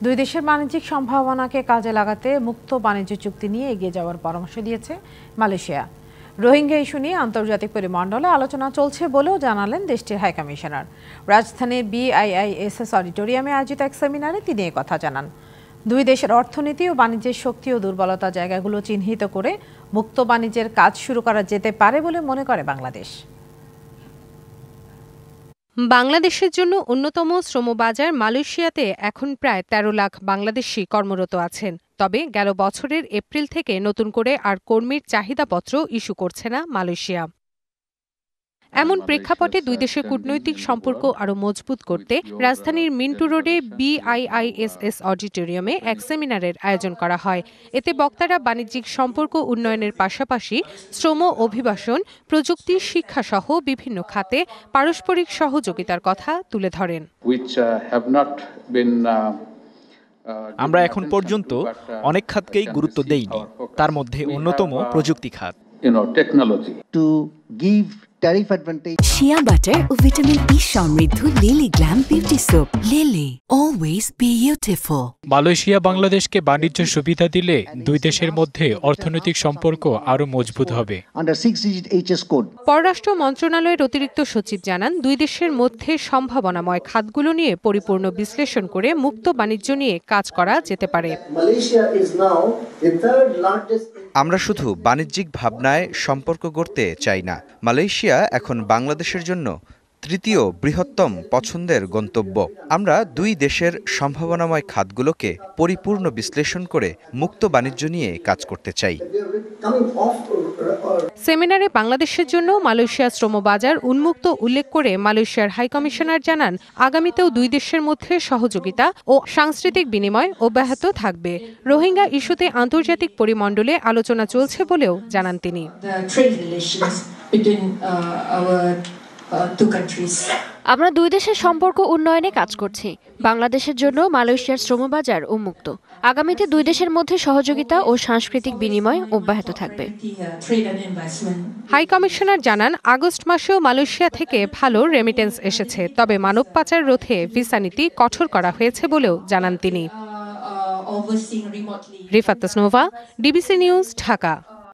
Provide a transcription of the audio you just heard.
দুই দেশের বাণিজ্যিক সম্ভাবনাকে কাজে লাগাতে মুক্ত বাণিজ্য চুক্তি নিয়ে এগিয়ে যাওয়ার পরামর্শ দিয়েছে মালয়েশিয়া। রোহিঙ্গা ইস্যু নিয়ে আন্তর্জাতিক পরিমণ্ডলে আলোচনা চলছে বলেও জানালেন দেশটির হাইকমিশনার। রাজধানীর BIISS অডিটোরিয়ামে আয়োজিত এক সেমিনারে তিনি কথা জানান। দুই দেশের অর্থনীতি ও বাণিজ্যের শক্তি ও দুর্বলতা জায়গাগুলো চিহ্নিত করে মুক্ত বাণিজ্যের কাজ শুরু করা যেতে পারে বলে মনে করে বাংলাদেশ। বাংলাদেশের জন্য অন্যতম শ্রমবাজার মালয়েশিয়াতে এখন প্রায় ১৩ লাখ বাংলাদেশি কর্মরত আছেন। তবে গেল বছরের এপ্রিল থেকে নতুন করে আর কর্মীর চাহিদাপত্র ইস্যু করছে না মালয়েশিয়া। এমন প্রেক্ষাপটে দুই দেশের কূটনৈতিক সম্পর্ক আরও মজবুত করতে রাজধানীর মিন্টু রোডে BIISS অডিটোরিয়ামে এক সেমিনারের আয়োজন করা হয়। এতে বক্তারা বাণিজ্যিক সম্পর্ক উন্নয়নের পাশাপাশি শ্রম, অভিবাসন, প্রযুক্তি, শিক্ষাসহ বিভিন্ন খাতে পারস্পরিক সহযোগিতার কথা তুলে ধরেন। আমরা এখন পর্যন্ত অনেক খাতকেই গুরুত্ব দেইনি, তার মধ্যে অন্যতম প্রযুক্তি খাত। শিয়া বাটার ও ভিটামিন ই সমৃদ্ধ lily glam beauty soap. Lily, always beautiful. Malaysia বাংলাদেশকে বাণিজ্য সুবিধা দিলে দুই দেশের মধ্যে অর্থনৈতিক সম্পর্ক আরও মজবুত হবে। পররাষ্ট্র মন্ত্রণালয়ের অতিরিক্ত সচিব জানান, দুই দেশের মধ্যে সম্ভাবনাময় খাতগুলো নিয়ে পরিপূর্ণ বিশ্লেষণ করে মুক্ত বাণিজ্য নিয়ে কাজ করা যেতে পারে। আমরা শুধু বাণিজ্যিক ভাবনায় সম্পর্ক গড়তে চাই না। মালয়েশিয়া এখন বাংলাদেশের জন্য তৃতীয় বৃহত্তম পছন্দের গন্তব্য। আমরা দুই দেশের সম্ভাবনাময় খাতগুলোকে পরিপূর্ণ বিশ্লেষণ করে মুক্ত বাণিজ্য নিয়ে কাজ করতে চাই। সেমিনারে বাংলাদেশের জন্য মালয়েশিয়া শ্রমবাজার উন্মুক্ত উল্লেখ করে মালয়েশিয়ার হাইকমিশনার জানান, আগামীতেও দুই দেশের মধ্যে সহযোগিতা ও সাংস্কৃতিক বিনিময় অব্যাহত থাকবে। রোহিঙ্গা ইস্যুতে আন্তর্জাতিক পরিমণ্ডলে আলোচনা চলছে বলেও জানান তিনি। আমরা দুই দেশের সম্পর্ক উন্নয়নে কাজ করছি। বাংলাদেশের জন্য মালয়েশিয়ার শ্রমবাজার উন্মুক্ত। আগামীতে দুই দেশের মধ্যে সহযোগিতা ও সাংস্কৃতিক বিনিময় অব্যাহত থাকবে। হাই কমিশনার জানান, আগস্ট মাসেও মালয়েশিয়া থেকে ভালো রেমিটেন্স এসেছে, তবে মানব পাচার রোধে ভিসা নীতি কঠোর করা হয়েছে বলেও জানান তিনি। Rifat Tasnova, DBC news, Dhaka.